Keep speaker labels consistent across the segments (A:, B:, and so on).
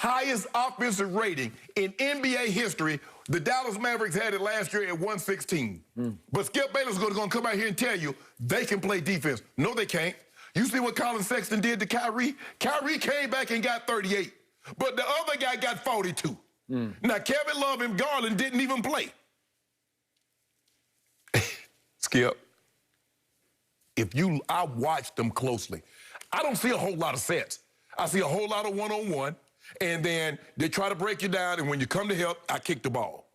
A: highest offensive rating in NBA history. The Dallas Mavericks had it last year at 116. But Skip Bayless is going to come out here and tell you they can play defense. No, they can't. You see what Colin Sexton did to Kyrie? Kyrie came back and got 38. But the other guy got 42. Now, Kevin Love and Garland didn't even play. Skip, I watched them closely. I don't see a whole lot of sets. I see a whole lot of one-on-one, and then they try to break you down, and when you come to help, I kick the ball.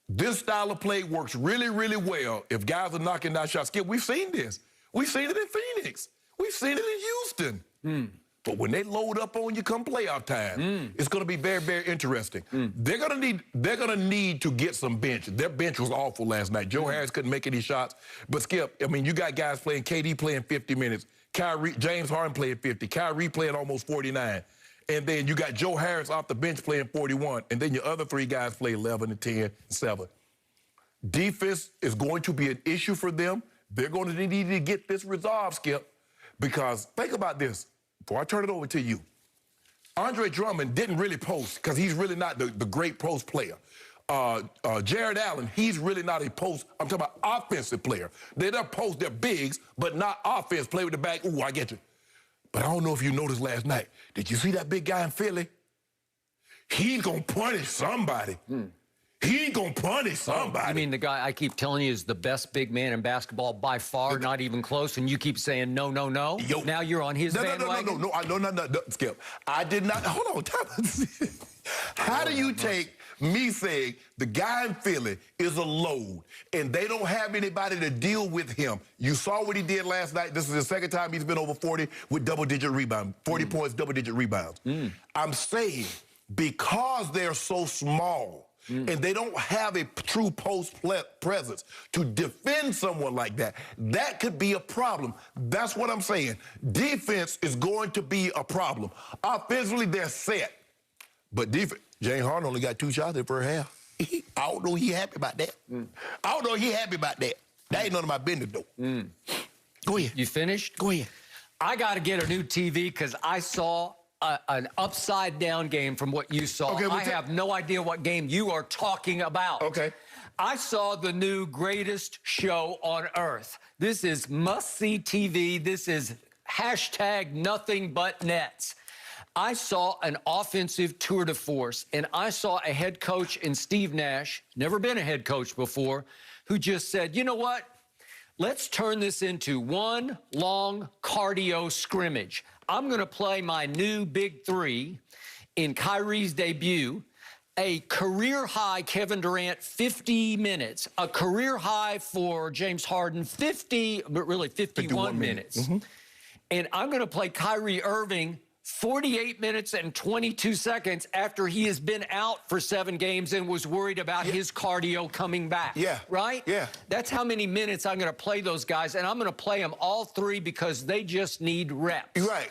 A: This style of play works really, really well if guys are knocking down shots. Skip, we've seen this. We've seen it in Phoenix. We've seen it in Houston. But when they load up on you come playoff time, it's going to be very, very interesting. They're gonna need to get some bench. Their bench was awful last night. Joe Harris couldn't make any shots. But Skip, I mean, you got guys playing, KD playing 50 minutes, James Harden playing 50, Kyrie playing almost 49. And then you got Joe Harris off the bench playing 41. And then your other three guys play 11 and 10 and 7. Defense is going to be an issue for them. They're going to need to get this resolved, Skip, because think about this. Before I turn it over to you, Andre Drummond didn't really post because he's really not the great post player. Jared Allen, he's really not a post, I'm talking about offensive player. They're post, they're bigs, but not offense, play with the back. Ooh, I get you. But I don't know if you noticed last night. Did you see that big guy in Philly? He's going to punish somebody. He ain't gonna punish somebody.
B: I mean, the guy I keep telling you is the best big man in basketball by far, not even close, and you keep saying no, no, no.
A: Yo,
B: now you're on his bandwagon.
A: No, Skip. I did not. Hold on. How do you take me saying the guy in Philly is a load and they don't have anybody to deal with him? You saw what he did last night. This is the second time he's been over 40 with double-digit rebounds, 40 points, double-digit rebounds. I'm saying because they're so small, and they don't have a true post presence to defend someone like that, that could be a problem. That's what I'm saying. Defense is going to be a problem. Offensively, they're set. But defense, James Harden only got 2 shots in the first half. I don't know he happy about that. I don't know he happy about that. That ain't none of my business, though. Go ahead.
B: You finished?
A: Go ahead.
B: I got to get a new TV because I saw an upside-down game from what you saw.
A: Okay,
B: I have no idea what game you are talking about.
A: Okay.
B: I saw the new greatest show on earth. This is must-see TV. This is hashtag nothing but nets. I saw an offensive tour de force, and I saw a head coach in Steve Nash, never been a head coach before, who just said, you know what? Let's turn this into one long cardio scrimmage. I'm going to play my new big 3 in Kyrie's debut, a career-high Kevin Durant 50 minutes, a career-high for James Harden 50, but really 51 minutes. And I'm going to play Kyrie Irving 48 minutes and 22 seconds after he has been out for 7 games and was worried about his cardio coming back. Right? That's how many minutes I'm going to play those guys, and I'm going to play them all 3 because they just need reps.
A: Right.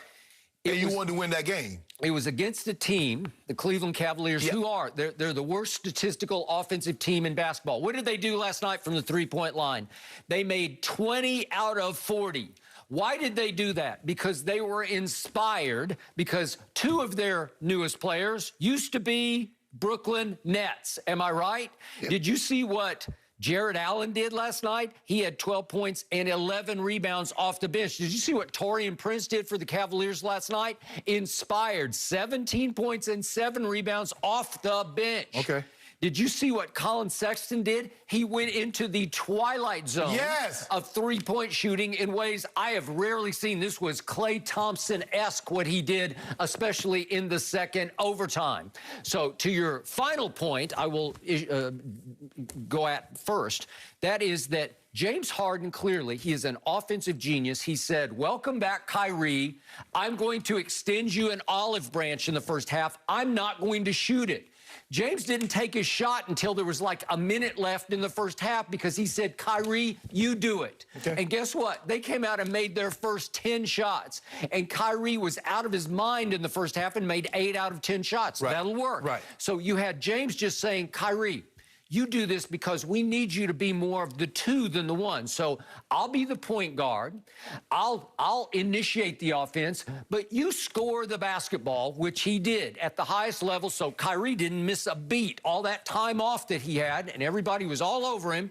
A: And you wanted to win that game.
B: It was against a team, the Cleveland Cavaliers, who are, they're the worst statistical offensive team in basketball. What did they do last night from the 3-point line? They made 20 out of 40. Why did they do that? Because they were inspired, because 2 of their newest players used to be Brooklyn Nets. Am I right? Did you see what Jared Allen did last night? He had 12 points and 11 rebounds off the bench. Did you see what Taurean Prince did for the Cavaliers last night? Inspired, 17 points and 7 rebounds off the bench.
A: Okay.
B: Did you see what Colin Sexton did? He went into the twilight zone of 3-point shooting in ways I have rarely seen. This was Klay Thompson-esque what he did, especially in the second overtime. So to your final point, I will go at first. That is that James Harden, clearly, he is an offensive genius. He said, welcome back, Kyrie. I'm going to extend you an olive branch in the first half. I'm not going to shoot it. James didn't take his shot until there was like a minute left in the first half because he said, Kyrie, you do it. And guess what? They came out and made their first 10 shots. And Kyrie was out of his mind in the first half and made 8 out of 10 shots. That'll work. So you had James just saying, Kyrie, you do this because we need you to be more of the two than the one. So I'll be the point guard. I'll initiate the offense, but you score the basketball, which he did at the highest level. So Kyrie didn't miss a beat. All that time off that he had, and everybody was all over him.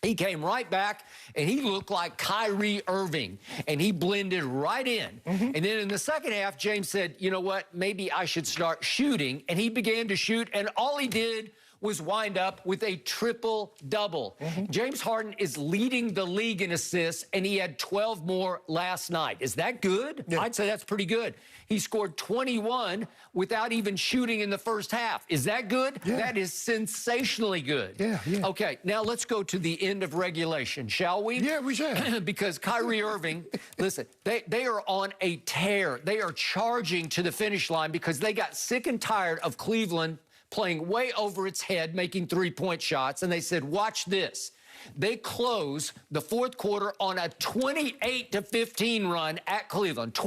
B: He came right back, and he looked like Kyrie Irving, and he blended right in. And then in the second half, James said, you know what, maybe I should start shooting. And he began to shoot, and all he did was wind up with a triple-double. James Harden is leading the league in assists, and he had 12 more last night. Is that good? Yeah. I'd say that's pretty good. He scored 21 without even shooting in the first half. Is that good? Yeah. That is sensationally good.
A: Yeah.
B: Okay, now let's go to the end of regulation, shall we?
A: Yeah, we shall.
B: Because Kyrie Irving, listen, they are on a tear. They are charging to the finish line because they got sick and tired of Cleveland playing way over its head, making three-point shots, and they said, watch this. They close the fourth quarter on a 28-15 run at Cleveland.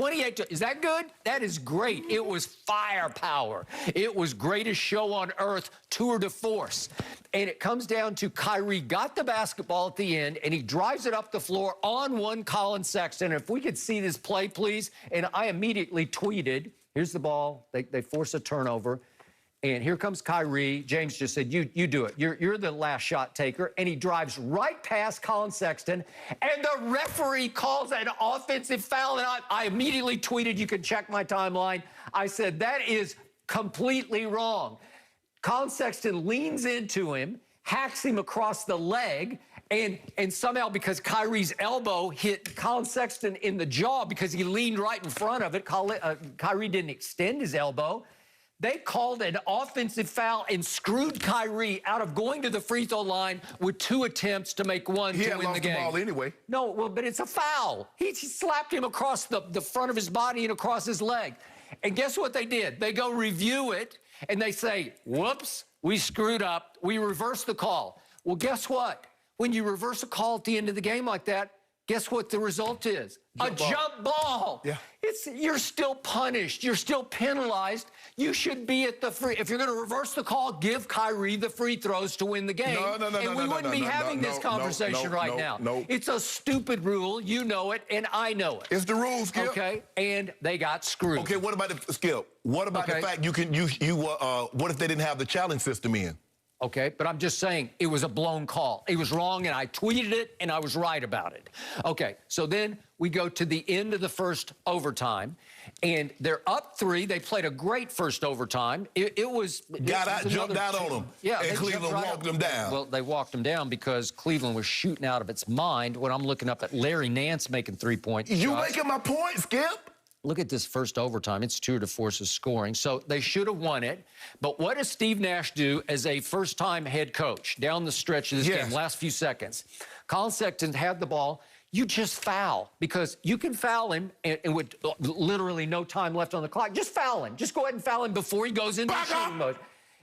B: Is that good? That is great. It was firepower. It was greatest show on earth, tour de force. And it comes down to Kyrie got the basketball at the end, and he drives it up the floor on one Colin Sexton. If we could see this play, please. And I immediately tweeted, here's the ball. They force a turnover. And here comes Kyrie. James just said, you do it. You're the last shot taker. And he drives right past Colin Sexton. And the referee calls an offensive foul. And I immediately tweeted, you can check my timeline. I said, that is completely wrong. Colin Sexton leans into him, hacks him across the leg. And somehow, because Kyrie's elbow hit Colin Sexton in the jaw because he leaned right in front of it, Kyrie didn't extend his elbow. They called an offensive foul and screwed Kyrie out of going to the free throw line with 2 attempts to make one to win the game.
A: He had lost the ball anyway.
B: No, well, but it's a foul. He slapped him across the front of his body and across his leg. And guess what they did? They go review it, and they say, whoops, we screwed up. We reversed the call. Well, guess what? When you reverse a call at the end of the game like that, guess what the result is? Jump ball. Yeah. You're still punished. You're still penalized. You should be at the free. If you're going to reverse the call, give Kyrie the free throws to win the game. And we wouldn't be having this conversation right now. It's a stupid rule. You know it, and I know it.
A: It's the rules, Skip.
B: Okay, and they got screwed.
A: Okay, what about the Skip? What about the fact what if they didn't have the challenge system in?
B: Okay, but I'm just saying it was a blown call. It was wrong, and I tweeted it, and I was right about it. Okay, so then we go to the end of the first overtime, and they're up 3. They played a great first overtime. It was...
A: jumped out on them,
B: yeah,
A: and Cleveland walked them down.
B: Well, they walked them down because Cleveland was shooting out of its mind when I'm looking up at Larry Nance making 3-point shots.
A: You making my point, Skip?
B: Look at this first overtime. It's tour de force's scoring. So they should have won it. But what does Steve Nash do as a first-time head coach down the stretch of this game, last few seconds? Colin Sexton had the ball. You just foul because you can foul him and with literally no time left on the clock. Just foul him. Just go ahead and foul him before he goes into shooting mode.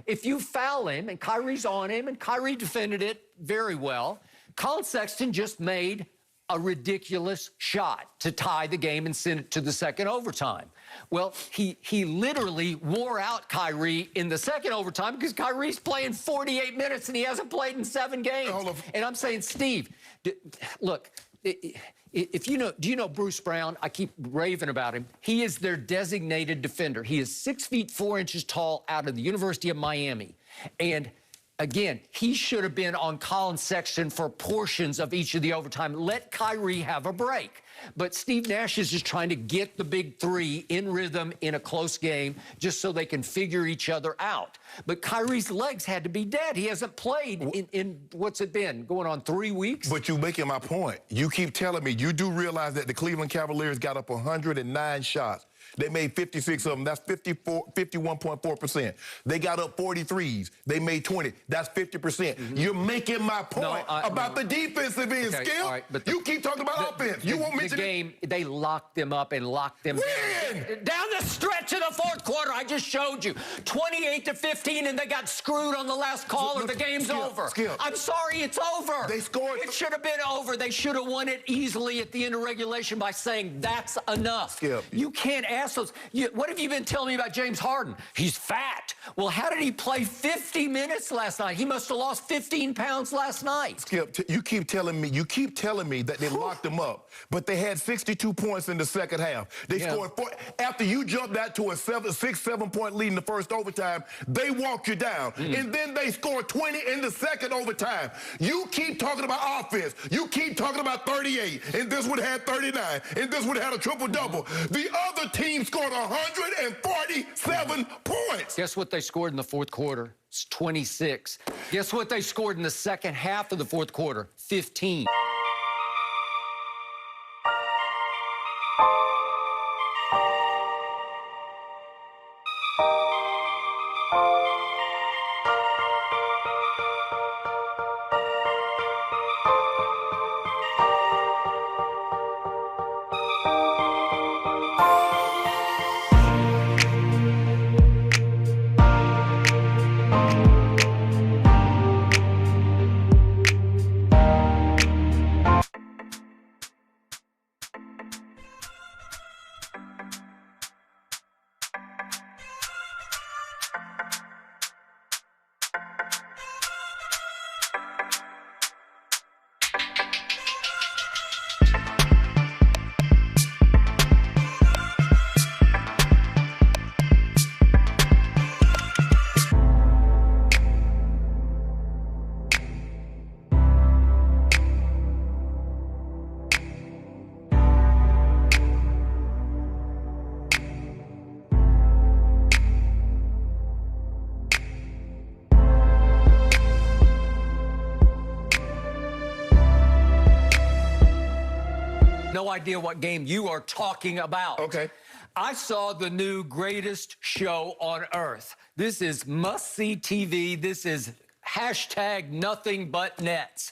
B: If you foul him and Kyrie's on him and Kyrie defended it very well, Colin Sexton just made a ridiculous shot to tie the game and send it to the second overtime. Well, he literally wore out Kyrie in the second overtime because Kyrie's playing 48 minutes and he hasn't played in 7 games. And I'm saying, Steve, look, if you know, do you know Bruce Brown? I keep raving about him. He is their designated defender. He is 6 feet 4 inches tall out of the University of Miami. And again, he should have been on Colin Sexton for portions of each of the overtime. Let Kyrie have a break. But Steve Nash is just trying to get the big 3 in rhythm in a close game just so they can figure each other out. But Kyrie's legs had to be dead. He hasn't played in what's it been, going on 3 weeks?
A: But you're making my point. You keep telling me, you do realize that the Cleveland Cavaliers got up 109 shots. They made 56 of them. That's 51.4%. They got up 43s. They made 20. That's 50%. You're making my point about the defensive end, Skip. Right, but you keep talking about offense. You won't mention
B: the game. They locked them up and locked them down the stretch of the fourth quarter. I just showed you 28-15, and they got screwed on the last call, or the game's over.
A: Skip.
B: I'm sorry, it's over.
A: They scored.
B: It should have been over. They should have won it easily at the end of regulation by saying that's enough.
A: Skip.
B: You can't ask assholes. What have you been telling me about James Harden? He's fat. Well, how did he play 50 minutes last night? He must have lost 15 pounds last night.
A: Skip, you keep telling me that they locked him up, but they had 62 points in the second half. They scored 4. After you jumped out to a 6-7 point lead in the first overtime, they walked you down. And then they scored 20 in the second overtime. You keep talking about offense. You keep talking about 38, and this one had 39, and this one had a triple-double. The other team scored 147 points.
B: Guess what they scored in the fourth quarter? It's 26. Guess what they scored in the second half of the fourth quarter? 15. No idea what game you are talking about.
A: Okay.
B: I saw the new greatest show on earth. This is must-see TV. This is #NothingButNets.